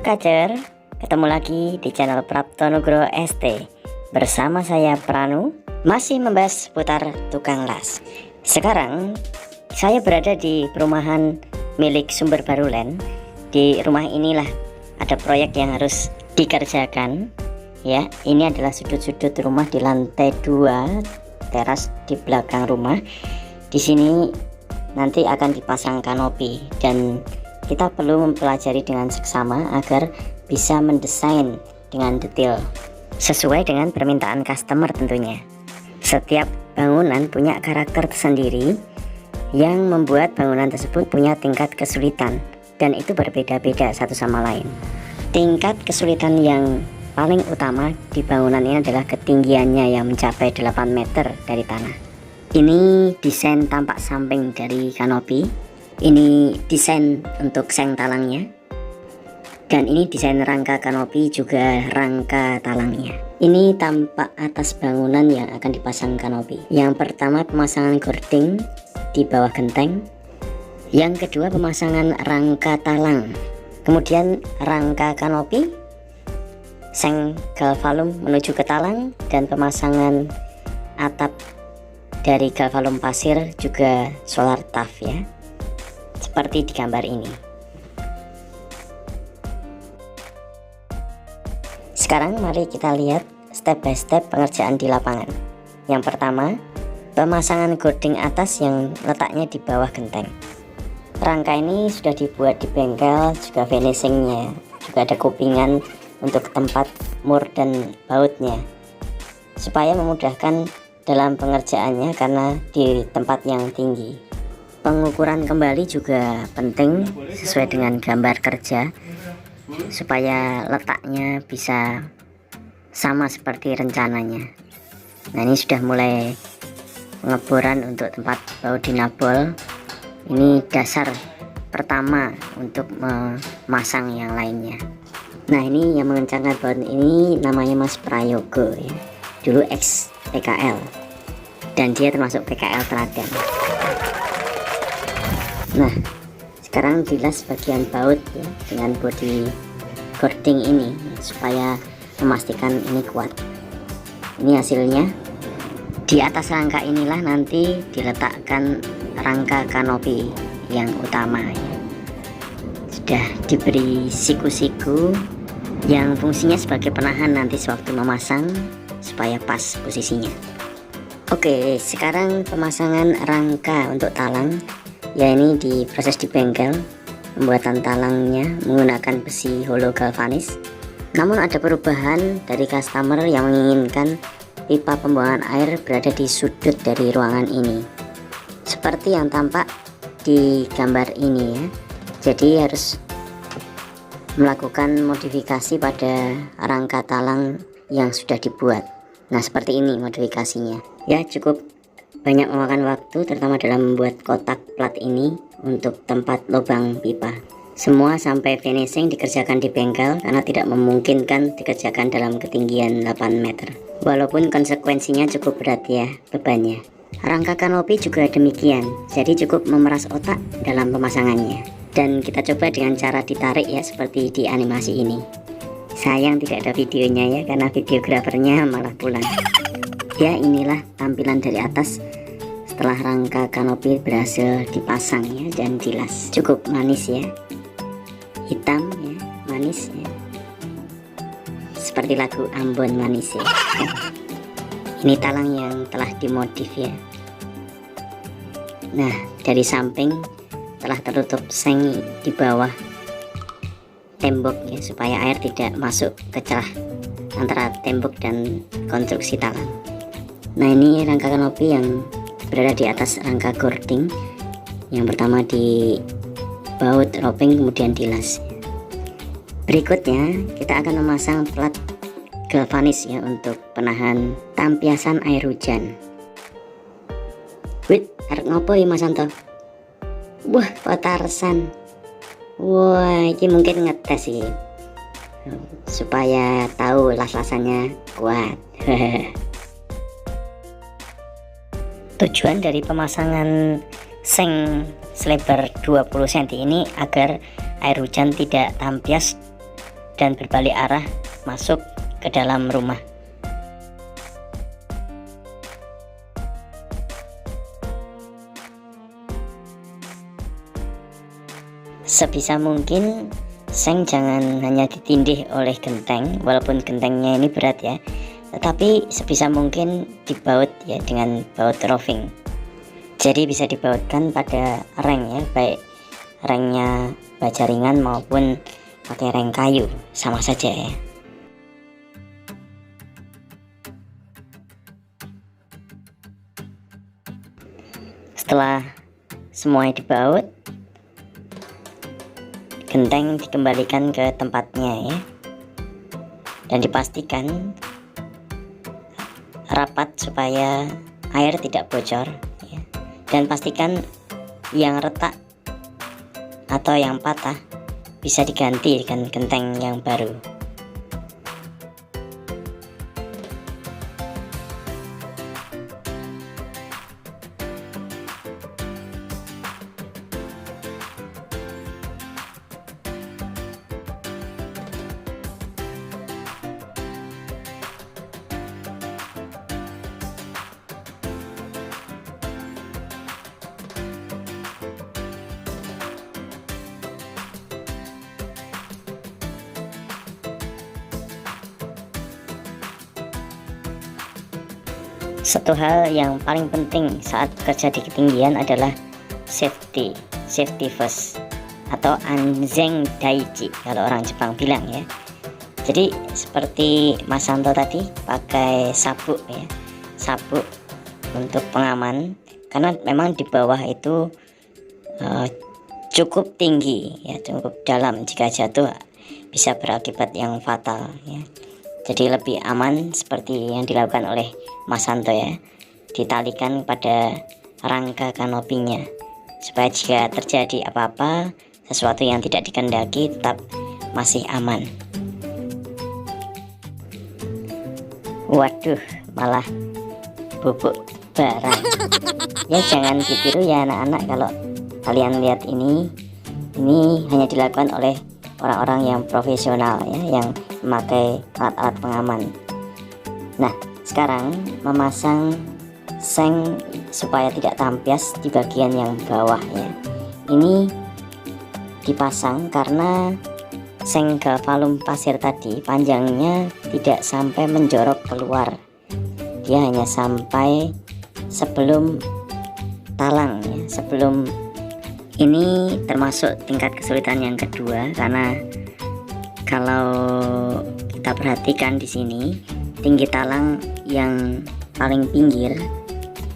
Kacer, ketemu lagi di channel Prapto Nugroho ST. Bersama saya Pranu, masih membahas seputar tukang las. Sekarang saya berada di perumahan milik Sumber Baruland. Di rumah inilah ada proyek yang harus dikerjakan. Ya, ini adalah sudut-sudut rumah di lantai 2, teras di belakang rumah. Di sini nanti akan dipasang kanopi dan kita perlu mempelajari dengan seksama agar bisa mendesain dengan detail sesuai dengan permintaan customer tentunya. Setiap bangunan punya karakter tersendiri yang membuat bangunan tersebut punya tingkat kesulitan dan itu berbeda-beda satu sama lain. Tingkat kesulitan yang paling utama di bangunan ini adalah ketinggiannya yang mencapai 8 meter dari tanah. Ini desain tampak samping dari kanopi. Ini desain untuk seng talangnya, dan ini desain rangka kanopi juga rangka talangnya. Ini tampak atas bangunan yang akan dipasang kanopi. Yang pertama pemasangan gording di bawah genteng, yang kedua pemasangan rangka talang, kemudian rangka kanopi, seng galvalum menuju ke talang, dan pemasangan atap dari galvalum pasir juga solar taf ya, seperti di gambar ini. Sekarang mari kita lihat step by step pengerjaan di lapangan. Yang pertama, pemasangan gording atas yang letaknya di bawah genteng. Rangka ini sudah dibuat di bengkel, juga finishingnya, juga ada kupingan untuk tempat mur dan bautnya, supaya memudahkan dalam pengerjaannya karena di tempat yang tinggi. Pengukuran kembali juga penting sesuai dengan gambar kerja supaya letaknya bisa sama seperti rencananya. Nah, ini sudah mulai pengeboran untuk tempat baut dinabol. Ini dasar pertama untuk memasang yang lainnya. Nah, ini yang mengencangkan baut ini namanya Mas Prayogo ya. Dulu ex PKL dan dia termasuk PKL teladan. Nah, sekarang dilas bagian baut ya, dengan bodi gording ini supaya memastikan ini kuat. Ini hasilnya. Di atas rangka inilah nanti diletakkan rangka kanopi yang utama ya. Sudah diberi siku-siku yang fungsinya sebagai penahan nanti sewaktu memasang supaya pas posisinya. Oke, sekarang pemasangan rangka untuk talang. Ya, ini diproses di bengkel. Pembuatan talangnya menggunakan besi holo galvanis. Namun ada perubahan dari customer yang menginginkan pipa pembuangan air berada di sudut dari ruangan ini, seperti yang tampak di gambar ini ya. Jadi harus melakukan modifikasi pada rangka talang yang sudah dibuat. Nah, seperti ini modifikasinya. Ya, cukup banyak memakan waktu terutama dalam membuat kotak plat ini untuk tempat lubang pipa. Semua sampai finishing dikerjakan di bengkel karena tidak memungkinkan dikerjakan dalam ketinggian 8 meter. Walaupun konsekuensinya cukup berat ya bebannya. Rangka kanopi juga demikian, jadi cukup memeras otak dalam pemasangannya. Dan kita coba dengan cara ditarik ya seperti di animasi ini. Sayang tidak ada videonya ya karena videografernya malah pulang. Ya, inilah tampilan dari atas setelah rangka kanopi berhasil dipasang ya dan dilas. Cukup manis ya, hitam ya, manis ya, seperti lagu Ambon manis ya. Ini talang yang telah dimodif ya. Nah, dari samping telah tertutup seng di bawah tembok ya, supaya air tidak masuk ke celah antara tembok dan konstruksi talang. Nah, ini rangka kanopi yang berada di atas rangka gording. Yang pertama di baut roping kemudian dilas. Berikutnya kita akan memasang plat galvanis ya untuk penahan tampiasan air hujan. Wait, arek ngopo ya Mas Santo? Wah, Potarsan. Wah, ini mungkin ngetes sih supaya tahu las-lasannya kuat. Tujuan dari pemasangan seng selebar 20 cm ini agar air hujan tidak tampias dan berbalik arah masuk ke dalam rumah. Sebisa mungkin seng jangan hanya ditindih oleh genteng, walaupun gentengnya ini berat ya, tetapi sebisa mungkin dibaut ya dengan baut roving. Jadi bisa dibautkan pada reng ya, baik rengnya baja ringan maupun pakai reng kayu, sama saja ya. Setelah semuanya dibaut, genteng dikembalikan ke tempatnya ya, dan dipastikan rapat supaya air tidak bocor ya. Dan pastikan yang retak atau yang patah bisa diganti dengan genteng yang baru. Satu hal yang paling penting saat bekerja di ketinggian adalah safety first, atau anzeng daiji kalau orang Jepang bilang ya. Jadi seperti Mas Santo tadi pakai sabuk ya, sabuk untuk pengaman, karena memang di bawah itu cukup tinggi ya, cukup dalam, jika jatuh bisa berakibat yang fatal ya. Jadi lebih aman seperti yang dilakukan oleh Mas Santo ya, ditalikan pada rangka kanopinya supaya jika terjadi apa-apa, sesuatu yang tidak dikehendaki, tetap masih aman. Waduh, malah bubuk barang ya. Jangan ditiru ya anak-anak, kalau kalian lihat ini hanya dilakukan oleh orang-orang yang profesional ya, yang memakai alat-alat pengaman. Nah, sekarang memasang seng supaya tidak tampias di bagian yang bawah ya. Ini dipasang karena seng galvalum pasir tadi panjangnya tidak sampai menjorok keluar, dia hanya sampai sebelum talang ya, sebelum. Ini termasuk tingkat kesulitan yang kedua, karena kalau kita perhatikan di sini, tinggi talang yang paling pinggir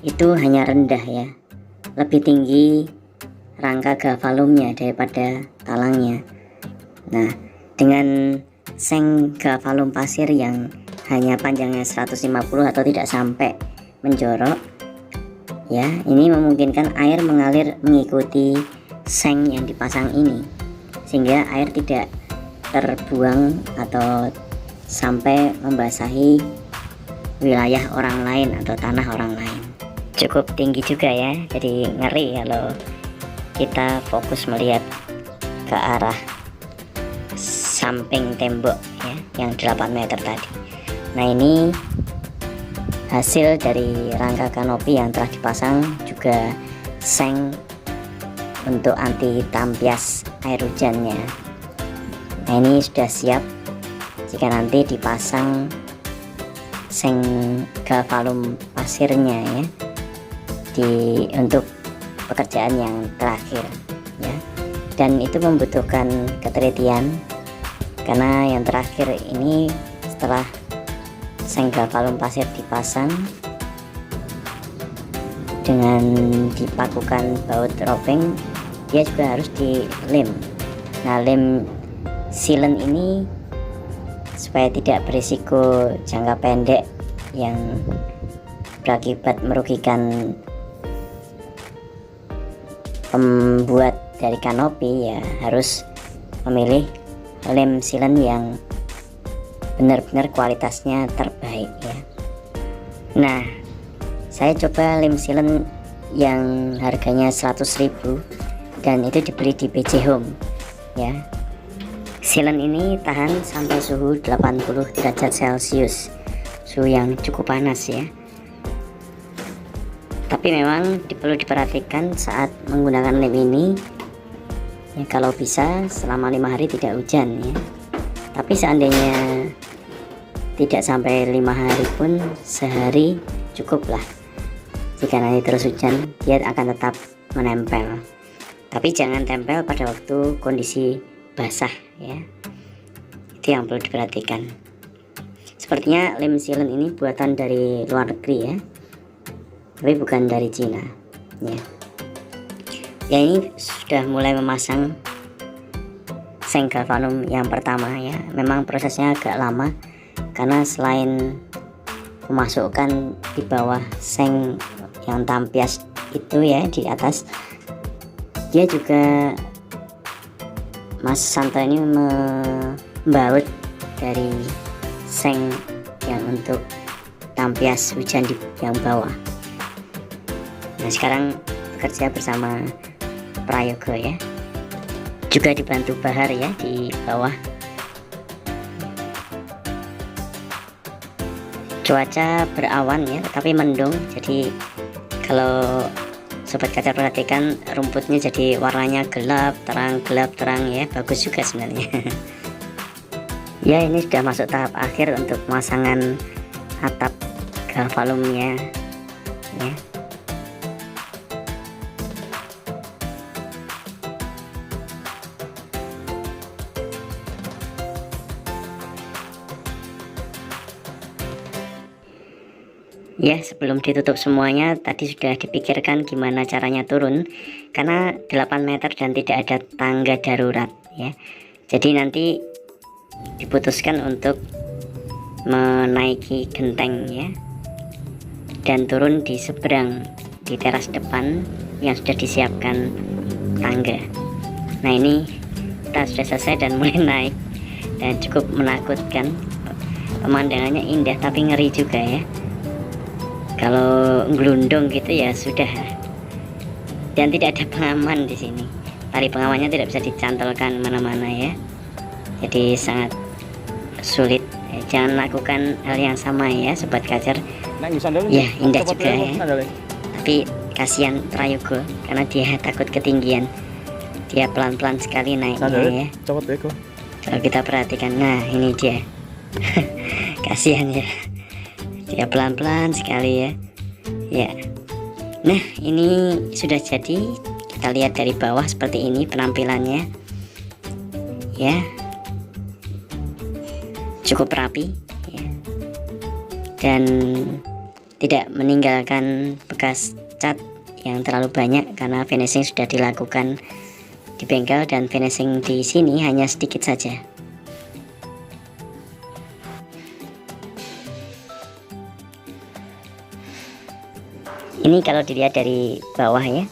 itu hanya rendah ya, lebih tinggi rangka galvalumnya daripada talangnya. Nah, dengan seng galvalum pasir yang hanya panjangnya 150 atau tidak sampai menjorok ya, ini memungkinkan air mengalir mengikuti seng yang dipasang ini, sehingga air tidak terbuang atau sampai membasahi wilayah orang lain atau tanah orang lain. Cukup tinggi juga ya, jadi ngeri kalau kita fokus melihat ke arah samping tembok ya, yang 8 meter tadi. Nah, ini hasil dari rangka kanopi yang telah dipasang, juga seng untuk anti tampias air hujannya. Nah, ini sudah siap jika nanti dipasang seng galvalum pasirnya ya, untuk pekerjaan yang terakhir ya. Dan itu membutuhkan ketelitian, karena yang terakhir ini setelah seng galvalum pasir dipasang dengan dipakukan baut roving, dia juga harus dilem. Nah, lem sealant ini supaya tidak berisiko jangka pendek yang berakibat merugikan pembuat dari kanopi ya, harus memilih lem sealant yang benar-benar kualitasnya terbaik ya. Nah, saya coba lem sealant yang harganya 100.000 dan itu dibeli di PC Home ya. Silen ini tahan sampai suhu 80 derajat Celcius, suhu yang cukup panas ya. Tapi memang perlu diperhatikan saat menggunakan lem ini ya, kalau bisa selama 5 hari tidak hujan ya. Tapi seandainya tidak sampai 5 hari pun, sehari cukup lah. Jika nanti terus hujan, dia akan tetap menempel. Tapi jangan tempel pada waktu kondisi basah ya, itu yang perlu diperhatikan. Sepertinya lem silen ini buatan dari luar negeri ya, tapi bukan dari Cina ya. Ini sudah mulai memasang seng galvanum yang pertama ya. Memang prosesnya agak lama karena selain memasukkan di bawah seng yang tampias itu ya, di atas, dia juga Mas Santo ini membaut dari seng yang untuk tampias hujan di yang bawah. Nah, sekarang bekerja bersama Prayogo ya, juga dibantu Bahar ya di bawah. Cuaca berawan ya, tapi mendung, jadi kalau Sobat Kacar perhatikan rumputnya jadi warnanya gelap terang ya, bagus juga sebenarnya. Ya, ini sudah masuk tahap akhir untuk pemasangan atap galvanumnya ya. Ya, sebelum ditutup semuanya tadi sudah dipikirkan gimana caranya turun, karena 8 meter dan tidak ada tangga darurat ya. Jadi nanti diputuskan untuk menaiki genteng ya, dan turun di seberang, di teras depan yang sudah disiapkan tangga. Nah, ini kita sudah selesai dan mulai naik, dan cukup menakutkan. Pemandangannya indah tapi ngeri juga ya. Kalau gelundung gitu ya sudah, dan tidak ada pengaman di sini. Tali pengamannya tidak bisa dicantolkan mana-mana ya, jadi sangat sulit. Jangan lakukan hal yang sama ya Sobat Kacar. Ya, indah juga ya, tapi kasihan Prayogo karena dia takut ketinggian. Dia pelan-pelan sekali naiknya ya. Kalau kita perhatikan, nah ini dia. Kasihan ya, dia pelan-pelan sekali ya. Ya, nah ini sudah jadi. Kita lihat dari bawah seperti ini penampilannya ya, cukup rapi ya, dan tidak meninggalkan bekas cat yang terlalu banyak karena finishing sudah dilakukan di bengkel, dan finishing di sini hanya sedikit saja. Ini kalau dilihat dari bawah ya,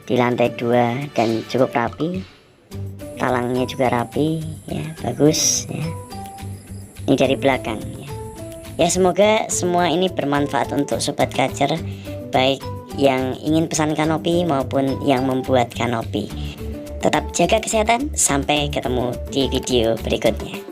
di lantai 2 dan cukup rapi, talangnya juga rapi ya, bagus ya. Ini dari belakang ya. Ya, semoga semua ini bermanfaat untuk Sobat Kacar, baik yang ingin pesan kanopi maupun yang membuat kanopi. Tetap jaga kesehatan, sampai ketemu di video berikutnya.